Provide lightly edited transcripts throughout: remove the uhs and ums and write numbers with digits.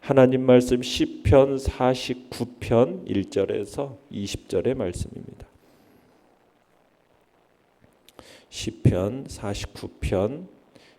하나님 말씀 시편 49편 1절에서 20절의 말씀입니다. 시편 49편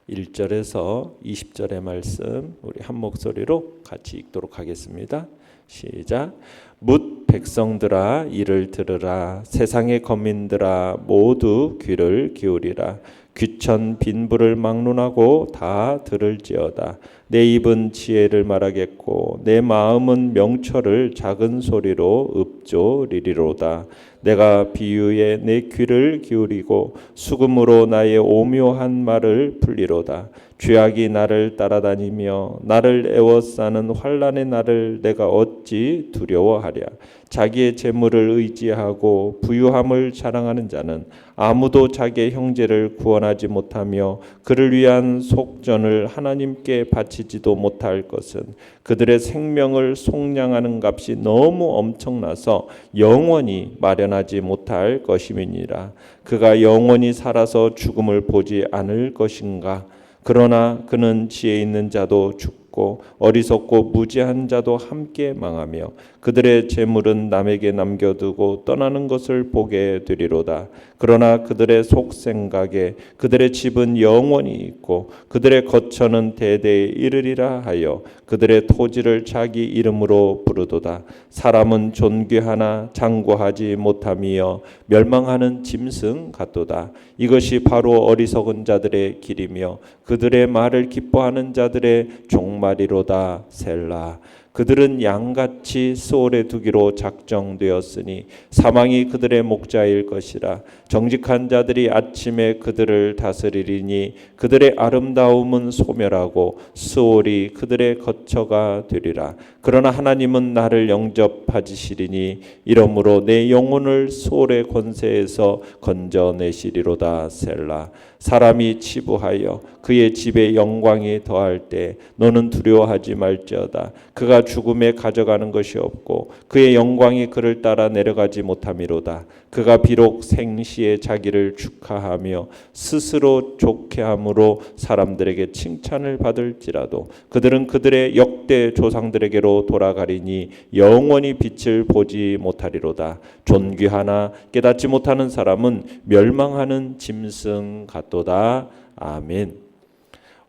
1절에서 20절의 말씀 우리 한 목소리로 같이 읽도록 하겠습니다. 시작. 뭇 백성들아 이를 들으라. 세상의 거민들아 모두 귀를 기울이라. 귀천 빈부를 막론하고 다 들을지어다. 내 입은 지혜를 말하겠고 내 마음은 명철을 작은 소리로 읊조리리로다. 내가 비유에 내 귀를 기울이고 수금으로 나의 오묘한 말을 풀리로다. 죄악이 나를 따라다니며 나를 애워싸는 환난의 날을 내가 어찌 두려워하랴. 자기의 재물을 의지하고 부유함을 자랑하는 자는 아무도 자기의 형제를 구원하지 못하며 그를 위한 속전을 하나님께 바치지도 못할 것은 그들의 생명을 속량하는 값이 너무 엄청나서 영원히 마련하지 못할 것임이니라. 그가 영원히 살아서 죽음을 보지 않을 것인가. 그러나 그는 지혜 있는 자도 죽고 어리석고 무지한 자도 함께 망하며 그들의 재물은 남에게 남겨두고 떠나는 것을 보게 되리로다. 그러나 그들의 속생각에 그들의 집은 영원히 있고 그들의 거처는 대대에 이르리라 하여 그들의 토지를 자기 이름으로 부르도다. 사람은 존귀하나 장구하지 못하며 멸망하는 짐승 같도다. 이것이 바로 어리석은 자들의 길이며 그들의 말을 기뻐하는 자들의 종말이로다. 셀라. 그들은 양같이 스올에 두기로 작정되었으니 사망이 그들의 목자일 것이라. 정직한 자들이 아침에 그들을 다스리리니 그들의 아름다움은 소멸하고 스올이 그들의 거처가 되리라. 그러나 하나님은 나를 영접하시리니 이러므로 내 영혼을 스올의 권세에서 건져내시리로다. 셀라. 사람이 치부하여 그의 집에 영광이 더할 때 너는 두려워하지 말지어다. 그가 죽음에 가져가는 것이 없고 그의 영광이 그를 따라 내려가지 못함이로다. 그가 비록 생시에 자기를 축하하며 스스로 좋게함으로 사람들에게 칭찬을 받을지라도 그들은 그들의 역대 조상들에게로 돌아가리니 영원히 빛을 보지 못하리로다. 존귀하나 깨닫지 못하는 사람은 멸망하는 짐승 같도다. 아멘.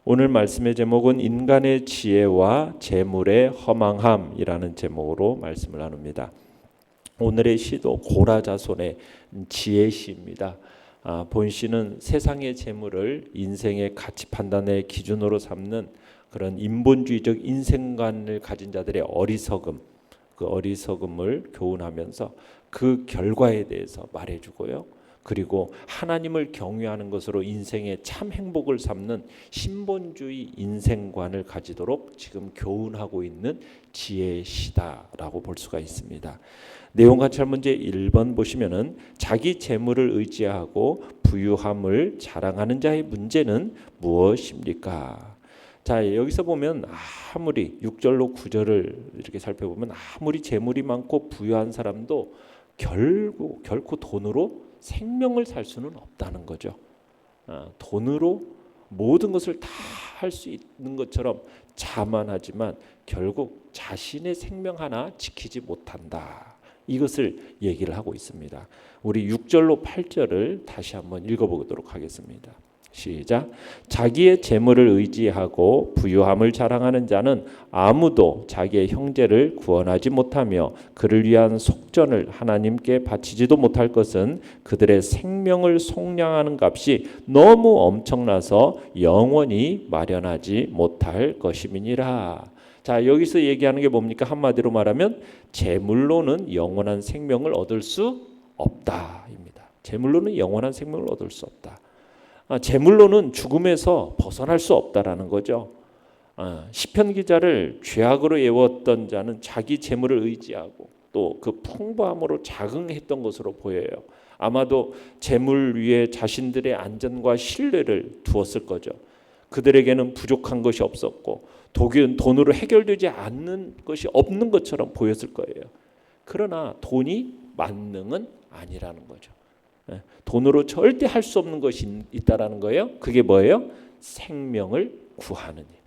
오늘 말씀의 제목은 인간의 지혜와 재물의 허망함이라는 제목으로 말씀을 나눕니다. 오늘의 시도 고라자손의 지혜시입니다. 본시는 세상의 재물을 인생의 가치 판단의 기준으로 삼는 그런 인본주의적 인생관을 가진 자들의 어리석음, 그 어리석음을 교훈하면서 그 결과에 대해서 말해주고요. 그리고 하나님을 경외하는 것으로 인생의 참 행복을 삼는 신본주의 인생관을 가지도록 지금 교훈하고 있는 지혜의 시다라고 볼 수가 있습니다. 내용 관찰 문제 1번 보시면은 자기 재물을 의지하고 부유함을 자랑하는 자의 문제는 무엇입니까? 자, 여기서 보면 아무리 6절로 9절을 이렇게 살펴보면 아무리 재물이 많고 부유한 사람도 결코 돈으로 생명을 살 수는 없다는 거죠. 돈으로 모든 것을 다 할 수 있는 것처럼 자만하지만 결국 자신의 생명 하나 지키지 못한다. 이것을 얘기를 하고 있습니다. 우리 6절로 8절을 다시 한번 읽어보도록 하겠습니다. 시작. 자기의 재물을 의지하고 부유함을 자랑하는 자는 아무도 자기의 형제를 구원하지 못하며 그를 위한 속전을 하나님께 바치지도 못할 것은 그들의 생명을 속량하는 값이 너무 엄청나서 영원히 마련하지 못할 것임이니라. 자, 여기서 얘기하는 게 뭡니까? 한마디로 말하면 재물로는 영원한 생명을 얻을 수 없다입니다. 재물로는 영원한 생명을 얻을 수 없다. 재물로는 죽음에서 벗어날 수 없다라는 거죠. 시편 기자를 죄악으로 애웠던 자는 자기 재물을 의지하고 또 그 풍부함으로 자긍했던 것으로 보여요. 아마도 재물 위에 자신들의 안전과 신뢰를 두었을 거죠. 그들에게는 부족한 것이 없었고 돈으로 해결되지 않는 것이 없는 것처럼 보였을 거예요. 그러나 돈이 만능은 아니라는 거죠. 돈으로 절대 할 수 없는 것이 있다라는 거예요. 그게 뭐예요? 생명을 구하는 일.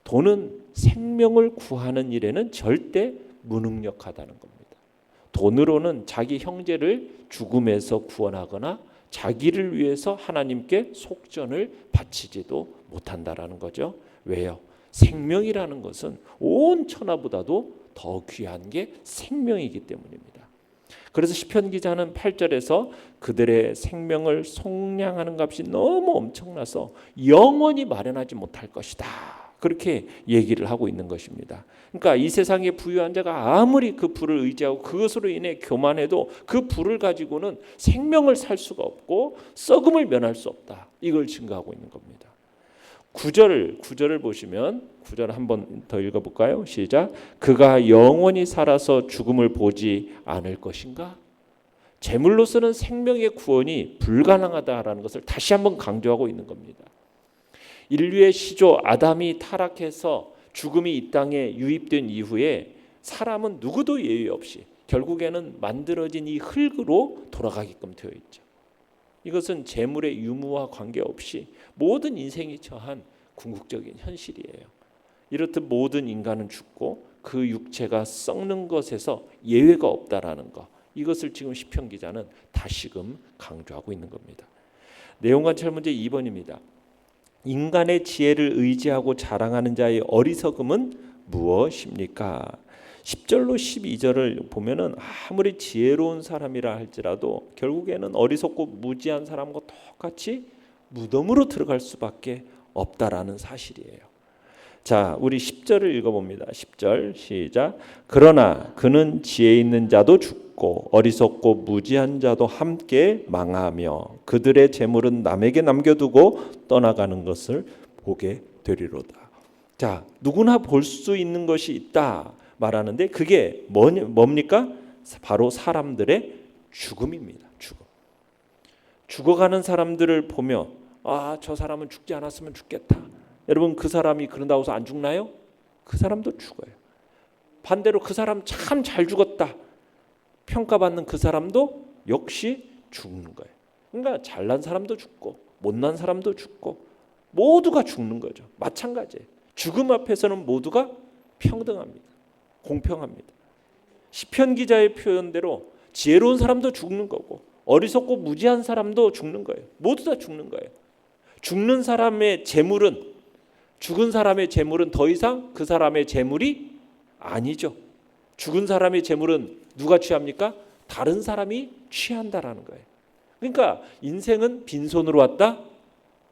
돈은 생명을 구하는 일에는 절대 무능력하다는 겁니다. 돈으로는 자기 형제를 죽음에서 구원하거나 자기를 위해서 하나님께 속전을 바치지도 못한다라는 거죠. 왜요? 생명이라는 것은 온 천하보다도 더 귀한 게 생명이기 때문입니다. 그래서 시편 기자는 8절에서 그들의 생명을 속량하는 값이 너무 엄청나서 영원히 마련하지 못할 것이다, 그렇게 얘기를 하고 있는 것입니다. 그러니까 이 세상의 부유한 자가 아무리 그 부를 의지하고 그것으로 인해 교만해도 그 부를 가지고는 생명을 살 수가 없고 썩음을 면할 수 없다, 이걸 증거하고 있는 겁니다. 9절을 보시면 9절 한번 더 읽어볼까요? 시작. 그가 영원히 살아서 죽음을 보지 않을 것인가? 재물로서는 생명의 구원이 불가능하다라는 것을 다시 한번 강조하고 있는 겁니다. 인류의 시조 아담이 타락해서 죽음이 이 땅에 유입된 이후에 사람은 누구도 예외 없이 결국에는 만들어진 이 흙으로 돌아가게끔 되어 있죠. 이것은 재물의 유무와 관계없이 모든 인생이 처한 궁극적인 현실이에요. 이렇듯 모든 인간은 죽고 그 육체가 썩는 것에서 예외가 없다라는 것, 이것을 지금 시편 기자는 다시금 강조하고 있는 겁니다. 내용관찰 문제 2번입니다. 인간의 지혜를 의지하고 자랑하는 자의 어리석음은 무엇입니까? 10절로 12절을 보면은 아무리 지혜로운 사람이라 할지라도 결국에는 어리석고 무지한 사람과 똑같이 무덤으로 들어갈 수밖에 없다라는 사실이에요. 자, 우리 10절을 읽어봅니다. 10절 시작. 그러나 그는 지혜 있는 자도 죽고 어리석고 무지한 자도 함께 망하며 그들의 재물은 남에게 남겨두고 떠나가는 것을 보게 되리로다. 자, 누구나 볼 수 있는 것이 있다 말하는데 그게 뭡니까? 바로 사람들의 죽음입니다. 죽음. 죽어가는 사람들을 보며 저 사람은 죽지 않았으면 죽겠다. 여러분, 그 사람이 그런다고 해서 안 죽나요? 그 사람도 죽어요. 반대로 그 사람 참 잘 죽었다 평가받는 그 사람도 역시 죽는 거예요. 그러니까 잘난 사람도 죽고 못난 사람도 죽고 모두가 죽는 거죠. 마찬가지예요. 죽음 앞에서는 모두가 평등합니다. 공평합니다. 시편 기자의 표현대로 지혜로운 사람도 죽는 거고 어리석고 무지한 사람도 죽는 거예요. 모두 다 죽는 거예요. 죽는 사람의 재물은, 죽은 사람의 재물은 더 이상 그 사람의 재물이 아니죠. 죽은 사람의 재물은 누가 취합니까? 다른 사람이 취한다라는 거예요. 그러니까 인생은 빈손으로 왔다,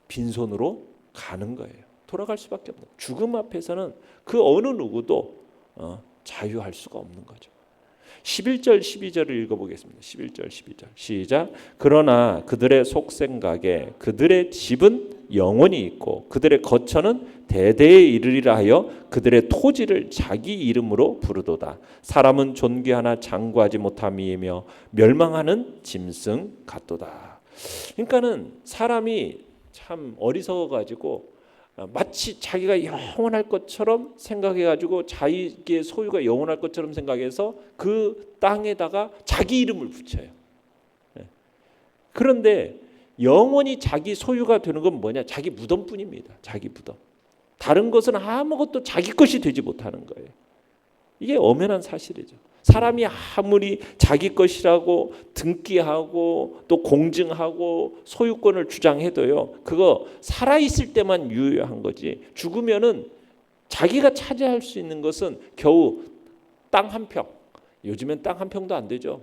빈손으로 가는 거예요. 돌아갈 수밖에 없는 거예요. 죽음 앞에서는 그 어느 누구도 자유할 수가 없는 거죠. 11절 12절을 읽어보겠습니다. 11절 12절 시작. 그러나 그들의 속생각에 그들의 집은 영원히 있고 그들의 거처는 대대에 이르리라 하여 그들의 토지를 자기 이름으로 부르도다. 사람은 존귀하나 장구하지 못함이며 멸망하는 짐승 같도다. 그러니까는 사람이 참 어리석어가지고 마치 자기가 영원할 것처럼 생각해가지고 자기의 소유가 영원할 것처럼 생각해서 그 땅에다가 자기 이름을 붙여요. 그런데 영원히 자기 소유가 되는 건 뭐냐? 자기 무덤뿐입니다. 자기 무덤. 다른 것은 아무것도 자기 것이 되지 못하는 거예요. 이게 엄연한 사실이죠. 사람이 아무리 자기 것이라고 등기하고 또 공증하고 소유권을 주장해도요, 그거 살아있을 때만 유효한 거지 죽으면은 자기가 차지할 수 있는 것은 겨우 땅 한 평. 요즘엔 땅 한 평도 안 되죠.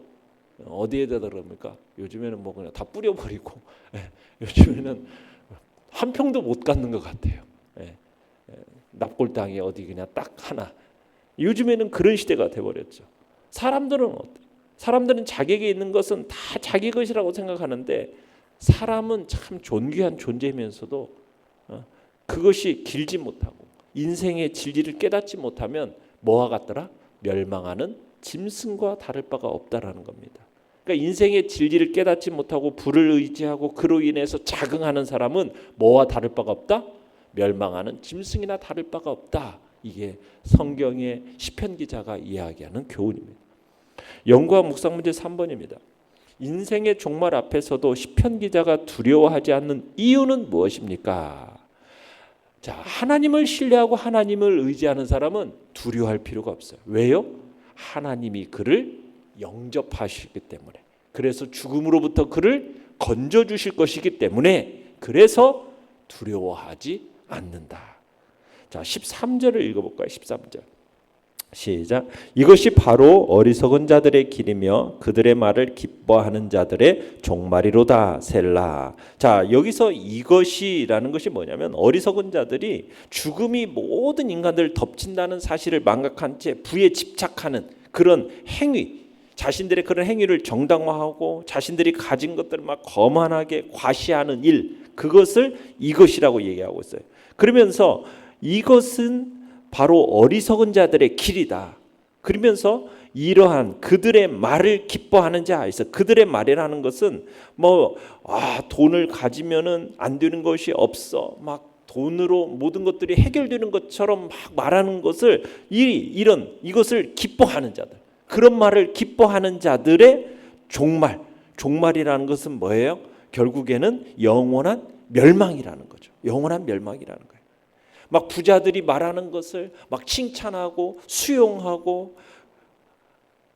어디에다 그럽니까? 요즘에는 뭐 그냥 다 뿌려버리고 요즘에는 한 평도 못 갖는 것 같아요. 납골 땅이 어디 그냥 딱 하나. 요즘에는 그런 시대가 돼버렸죠. 사람들은 어때? 사람들은 자기에게 있는 것은 다 자기 것이라고 생각하는데 사람은 참 존귀한 존재면서도 그것이 길지 못하고 인생의 진리를 깨닫지 못하면 뭐와 같더라? 멸망하는 짐승과 다를 바가 없다라는 겁니다. 그러니까 인생의 진리를 깨닫지 못하고 불을 의지하고 그로 인해서 자긍하는 사람은 뭐와 다를 바가 없다? 멸망하는 짐승이나 다를 바가 없다. 이게 성경의 시편 기자가 이야기하는 교훈입니다. 연구와 묵상 문제 3번입니다. 인생의 종말 앞에서도 시편 기자가 두려워하지 않는 이유는 무엇입니까? 자, 하나님을 신뢰하고 하나님을 의지하는 사람은 두려워할 필요가 없어요. 왜요? 하나님이 그를 영접하시기 때문에. 그래서 죽음으로부터 그를 건져주실 것이기 때문에 그래서 두려워하지 않는다. 자, 13절을 읽어볼까요? 13절 시작. 이것이 바로 어리석은 자들의 길이며 그들의 말을 기뻐하는 자들의 종말이로다. 셀라. 자, 여기서 이것이라는 것이 뭐냐면 어리석은 자들이 죽음이 모든 인간들을 덮친다는 사실을 망각한 채 부에 집착하는 그런 행위, 자신들의 그런 행위를 정당화하고 자신들이 가진 것들을 막 거만하게 과시하는 일, 그것을 이것이라고 얘기하고 있어요. 그러면서 이것은 바로 어리석은 자들의 길이다. 그러면서 이러한 그들의 말을 기뻐하는 자, 그래서 그들의 말이라는 것은 돈을 가지면은 안 되는 것이 없어, 막 돈으로 모든 것들이 해결되는 것처럼 막 말하는 것을 이것을 기뻐하는 자들, 그런 말을 기뻐하는 자들의 종말이라는 것은 뭐예요? 결국에는 영원한 멸망이라는 거죠. 영원한 멸망이라는 거예요. 막 부자들이 말하는 것을 막 칭찬하고 수용하고,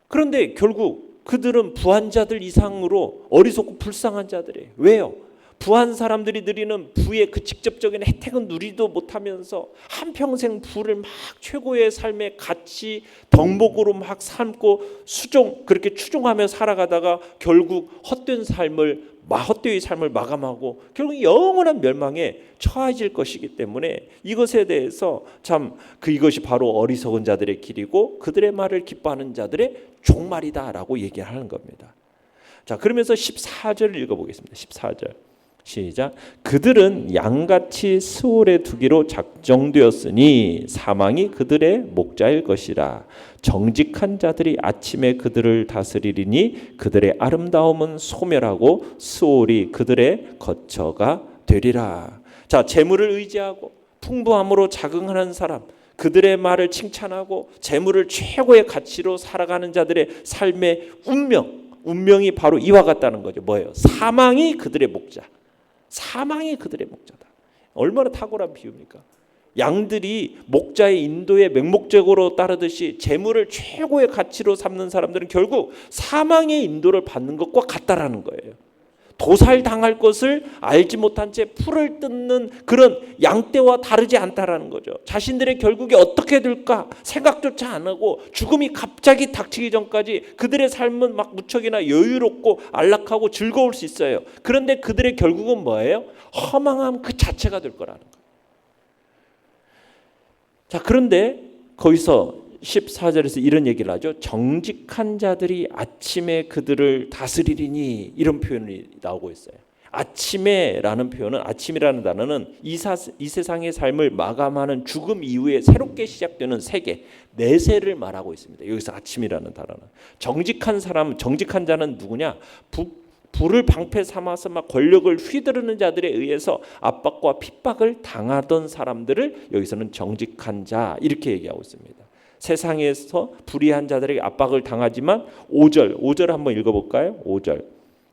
그런데 결국 그들은 부한 자들 이상으로 어리석고 불쌍한 자들이에요. 왜요? 부한 사람들이 누리는 부의 그 직접적인 혜택은 누리도 못하면서 한평생 부를 막 최고의 삶의 가치 덕목으로 막 삼고 그렇게 추종하며 살아가다가 결국 헛된 헛되이 삶을 마감하고 결국 영원한 멸망에 처해질 것이기 때문에 이것에 대해서 이것이 바로 어리석은 자들의 길이고 그들의 말을 기뻐하는 자들의 종말이다라고 얘기하는 겁니다. 자, 그러면서 14절을 읽어보겠습니다. 14절 시작. 그들은 양같이 스올에 두기로 작정되었으니 사망이 그들의 목자일 것이라. 정직한 자들이 아침에 그들을 다스리리니 그들의 아름다움은 소멸하고 스올이 그들의 거처가 되리라. 자, 재물을 의지하고 풍부함으로 자긍하는 사람, 그들의 말을 칭찬하고 재물을 최고의 가치로 살아가는 자들의 삶의 운명이 바로 이와 같다는 거죠. 뭐예요? 사망이 그들의 목자. 사망이 그들의 목자다. 얼마나 탁월한 비유입니까? 양들이 목자의 인도에 맹목적으로 따르듯이 재물을 최고의 가치로 삼는 사람들은 결국 사망의 인도를 받는 것과 같다라는 거예요. 도살당할 것을 알지 못한 채 풀을 뜯는 그런 양떼와 다르지 않다라는 거죠. 자신들의 결국이 어떻게 될까 생각조차 안 하고 죽음이 갑자기 닥치기 전까지 그들의 삶은 막 무척이나 여유롭고 안락하고 즐거울 수 있어요. 그런데 그들의 결국은 뭐예요? 허망함 그 자체가 될 거라는 거예요. 자, 그런데 거기서 14절에서 이런 얘기를 하죠. 정직한 자들이 아침에 그들을 다스리리니, 이런 표현이 나오고 있어요. 아침에라는 표현은, 아침이라는 단어는 이 세상의 삶을 마감하는 죽음 이후에 새롭게 시작되는 세계, 내세를 말하고 있습니다. 여기서 아침이라는 단어는 정직한 자는 누구냐? 부를 방패 삼아서 막 권력을 휘두르는 자들에 의해서 압박과 핍박을 당하던 사람들을 여기서는 정직한 자 이렇게 얘기하고 있습니다. 세상에서 불의한 자들에게 압박을 당하지만 5절 한번 읽어볼까요? 5절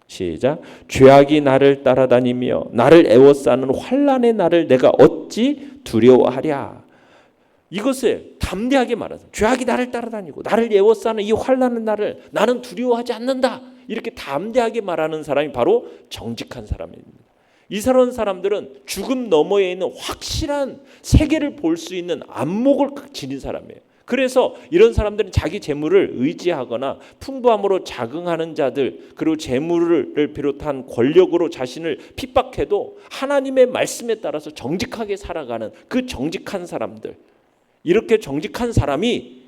시작. 죄악이 나를 따라다니며 나를 애워싸는 환난의 날을 내가 어찌 두려워하랴. 이것을 담대하게 말하죠. 죄악이 나를 따라다니고 나를 애워싸는 이 환난의 날을 나는 두려워하지 않는다. 이렇게 담대하게 말하는 사람이 바로 정직한 사람입니다. 이런 사람들은 죽음 너머에 있는 확실한 세계를 볼 수 있는 안목을 지닌 사람이에요. 그래서 이런 사람들은 자기 재물을 의지하거나 풍부함으로 자긍하는 자들, 그리고 재물을 비롯한 권력으로 자신을 핍박해도 하나님의 말씀에 따라서 정직하게 살아가는 그 정직한 사람들, 이렇게 정직한 사람이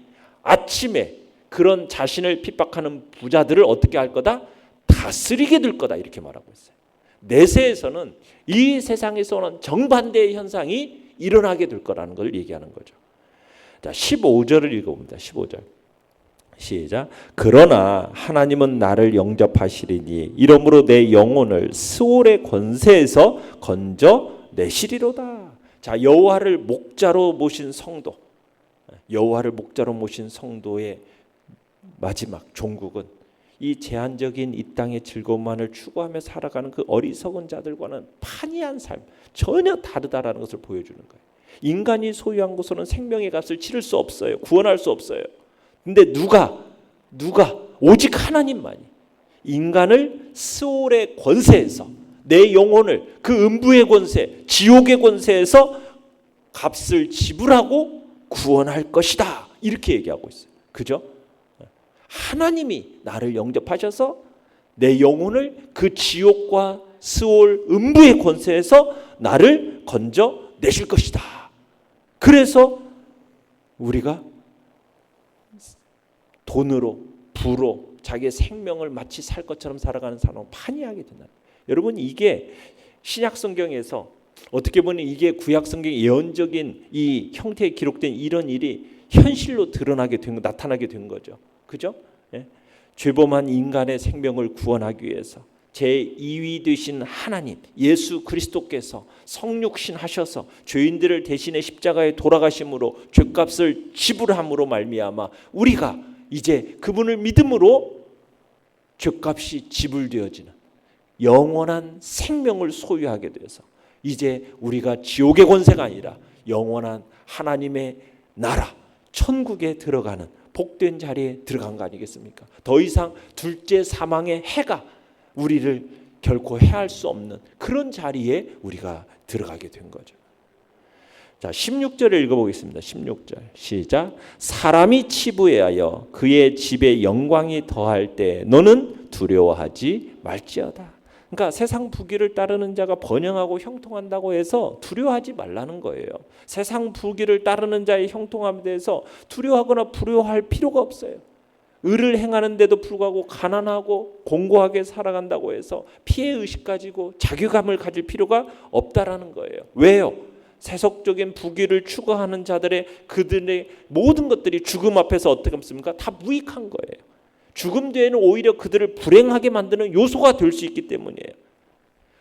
아침에 그런 자신을 핍박하는 부자들을 어떻게 할 거다? 다스리게 될 거다, 이렇게 말하고 있어요. 내세에서는 이 세상에서 오는 정반대의 현상이 일어나게 될 거라는 걸 얘기하는 거죠. 자, 15절을 읽어봅니다. 15절 시작. 그러나 하나님은 나를 영접하시리니 이러므로 내 영혼을 스올의 권세에서 건져내시리로다. 자, 여호와를 목자로 모신 성도, 여호와를 목자로 모신 성도의 마지막 종국은 이 제한적인 이 땅의 즐거움만을 추구하며 살아가는 그 어리석은 자들과는 판이한 삶, 전혀 다르다라는 것을 보여주는 거예요. 인간이 소유한 것으로는 생명의 값을 치를 수 없어요. 구원할 수 없어요. 근데 누가 오직 하나님만이 인간을 스올의 권세에서, 내 영혼을 그 음부의 권세, 지옥의 권세에서 값을 지불하고 구원할 것이다. 이렇게 얘기하고 있어요. 그죠? 하나님이 나를 영접하셔서 내 영혼을 그 지옥과 스올 음부의 권세에서 나를 건져 내실 것이다. 그래서 우리가 돈으로, 부로 자기의 생명을 마치 살 것처럼 살아가는 사람은 판이하게 된다. 여러분, 이게 신약 성경에서 어떻게 보면 이게 구약 성경의 예언적인 이 형태에 기록된 이런 일이 현실로 드러나게 된, 나타나게 된 거죠. 그죠? 예? 죄범한 인간의 생명을 구원하기 위해서 제2위 되신 하나님 예수 그리스도께서 성육신 하셔서 죄인들을 대신해 십자가에 돌아가심으로 죄값을 지불함으로 말미암아 우리가 이제 그분을 믿음으로 죄값이 지불되어지는 영원한 생명을 소유하게 되어서 이제 우리가 지옥의 권세가 아니라 영원한 하나님의 나라 천국에 들어가는 복된 자리에 들어간 거 아니겠습니까? 더 이상 둘째 사망의 해가 우리를 결코 해할 수 없는 그런 자리에 우리가 들어가게 된 거죠. 자, 16절을 읽어보겠습니다. 16절 시작. 사람이 치부하여 그의 집에 영광이 더할 때 너는 두려워하지 말지어다. 그러니까 세상 부귀를 따르는 자가 번영하고 형통한다고 해서 두려워하지 말라는 거예요. 세상 부귀를 따르는 자의 형통함에 대해서 두려워하거나 부러워할 필요가 없어요. 의를 행하는데도 불구하고 가난하고 공고하게 살아간다고 해서 피해의식 가지고 자괴감을 가질 필요가 없다라는 거예요. 왜요? 세속적인 부귀를 추구하는 자들의 그들의 모든 것들이 죽음 앞에서 어떻게 합니까? 다 무익한 거예요. 죽음 뒤에는 오히려 그들을 불행하게 만드는 요소가 될 수 있기 때문이에요.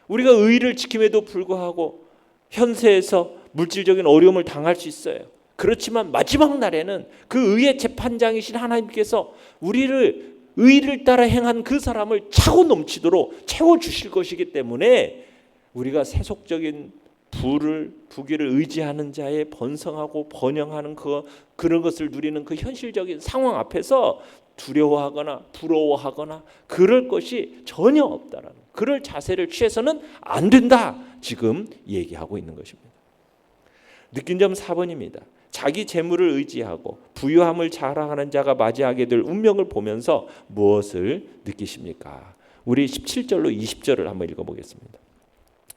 우리가 의를 지킴에도 불구하고 현세에서 물질적인 어려움을 당할 수 있어요. 그렇지만 마지막 날에는 그 의의 재판장이신 하나님께서 우리를 의를 따라 행한 그 사람을 차고 넘치도록 채워주실 것이기 때문에 우리가 세속적인 부귀를 의지하는 자의 번성하고 번영하는 그런 것을 누리는 그 현실적인 상황 앞에서 두려워하거나 부러워하거나 그럴 것이 전혀 없다라는, 그럴 자세를 취해서는 안 된다, 지금 얘기하고 있는 것입니다. 느낀 점 4번입니다. 자기 재물을 의지하고 부유함을 자랑하는 자가 맞이하게 될 운명을 보면서 무엇을 느끼십니까? 우리 17절로 20절을 한번 읽어보겠습니다.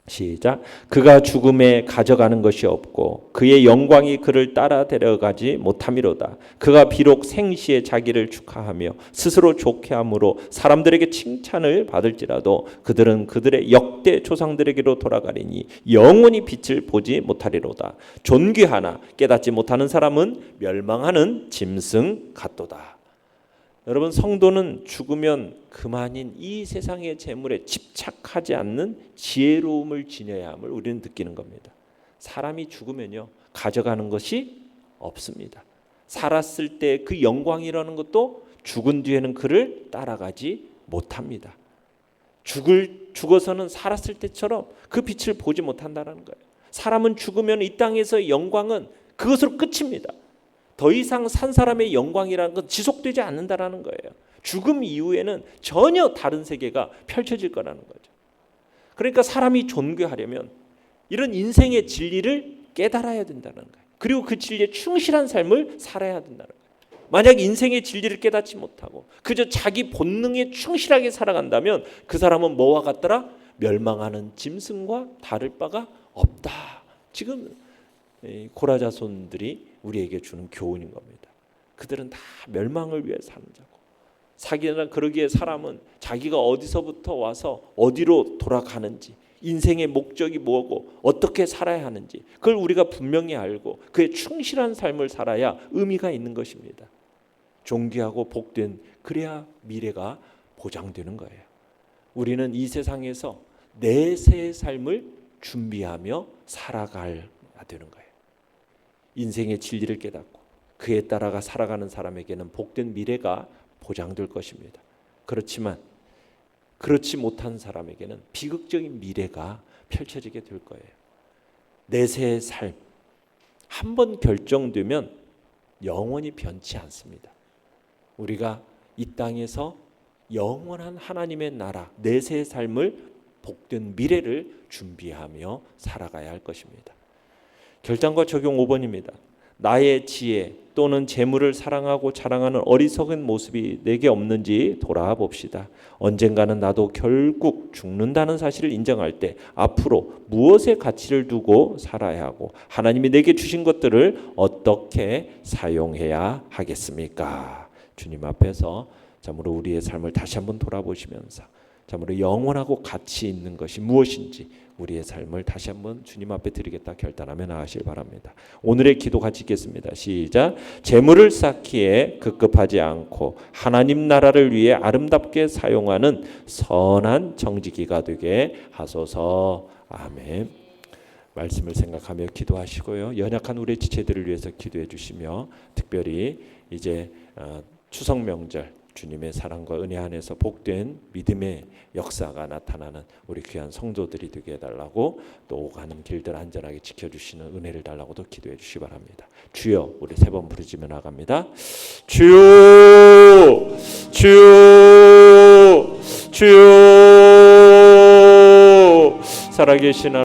시작. 그가 죽음에 가져가는 것이 없고 그의 영광이 그를 따라 데려가지 못함이로다. 그가 비록 생시에 자기를 축하하며 스스로 좋게 함으로 사람들에게 칭찬을 받을지라도 그들은 그들의 역대 조상들에게로 돌아가리니 영원히 빛을 보지 못하리로다. 존귀하나 깨닫지 못하는 사람은 멸망하는 짐승 같도다. 여러분, 성도는 죽으면 그만인 이 세상의 재물에 집착하지 않는 지혜로움을 지녀야 함을 우리는 느끼는 겁니다. 사람이 죽으면요, 가져가는 것이 없습니다. 살았을 때 그 영광이라는 것도 죽은 뒤에는 그를 따라가지 못합니다. 죽어서는 살았을 때처럼 그 빛을 보지 못한다는 거예요. 사람은 죽으면 이 땅에서의 영광은 그것으로 끝입니다. 더 이상 산 사람의 영광이라는 건 지속되지 않는다라는 거예요. 죽음 이후에는 전혀 다른 세계가 펼쳐질 거라는 거죠. 그러니까 사람이 존귀하려면 이런 인생의 진리를 깨달아야 된다는 거예요. 그리고 그 진리에 충실한 삶을 살아야 된다는 거예요. 만약 인생의 진리를 깨닫지 못하고 그저 자기 본능에 충실하게 살아간다면 그 사람은 뭐와 같더라? 멸망하는 짐승과 다를 바가 없다. 지금 고라자손들이 우리에게 주는 교훈인 겁니다. 그들은 다 멸망을 위해 사는 자고, 사기나 그러기에 사람은 자기가 어디서부터 와서 어디로 돌아가는지, 인생의 목적이 뭐고 어떻게 살아야 하는지 그걸 우리가 분명히 알고 그에 충실한 삶을 살아야 의미가 있는 것입니다. 존귀하고 복된, 그래야 미래가 보장되는 거예요. 우리는 이 세상에서 내세의 삶을 준비하며 살아가야 되는 거예요. 인생의 진리를 깨닫고 그에 따라가 살아가는 사람에게는 복된 미래가 보장될 것입니다. 그렇지만 그렇지 못한 사람에게는 비극적인 미래가 펼쳐지게 될 거예요. 내세의 삶, 한번 결정되면 영원히 변치 않습니다. 우리가 이 땅에서 영원한 하나님의 나라, 내세의 삶을 복된 미래를 준비하며 살아가야 할 것입니다. 결단과 적용 5번입니다. 나의 지혜 또는 재물을 사랑하고 자랑하는 어리석은 모습이 내게 없는지 돌아봅시다. 언젠가는 나도 결국 죽는다는 사실을 인정할 때 앞으로 무엇에 가치를 두고 살아야 하고 하나님이 내게 주신 것들을 어떻게 사용해야 하겠습니까? 주님 앞에서 참으로 우리의 삶을 다시 한번 돌아보시면서 참으로 영원하고 가치 있는 것이 무엇인지 우리의 삶을 다시 한번 주님 앞에 드리겠다 결단하며 나가시길 바랍니다. 오늘의 기도 같이 읽겠습니다. 시작. 재물을 쌓기에 급급하지 않고 하나님 나라를 위해 아름답게 사용하는 선한 정직이가 되게 하소서. 아멘. 말씀을 생각하며 기도하시고요. 연약한 우리 지체들을 위해서 기도해 주시며 특별히 이제 추석 명절 주님의 사랑과 은혜 안에서 복된 믿음의 역사가 나타나는 우리 귀한 성도들이 되게 해달라고 또 오가는 길들 안전하게 지켜주시는 은혜를 달라고도 기도해 주시기 바랍니다. 주여, 우리 3번 부르짖으며 나갑니다. 주여, 주여, 주여. 살아계신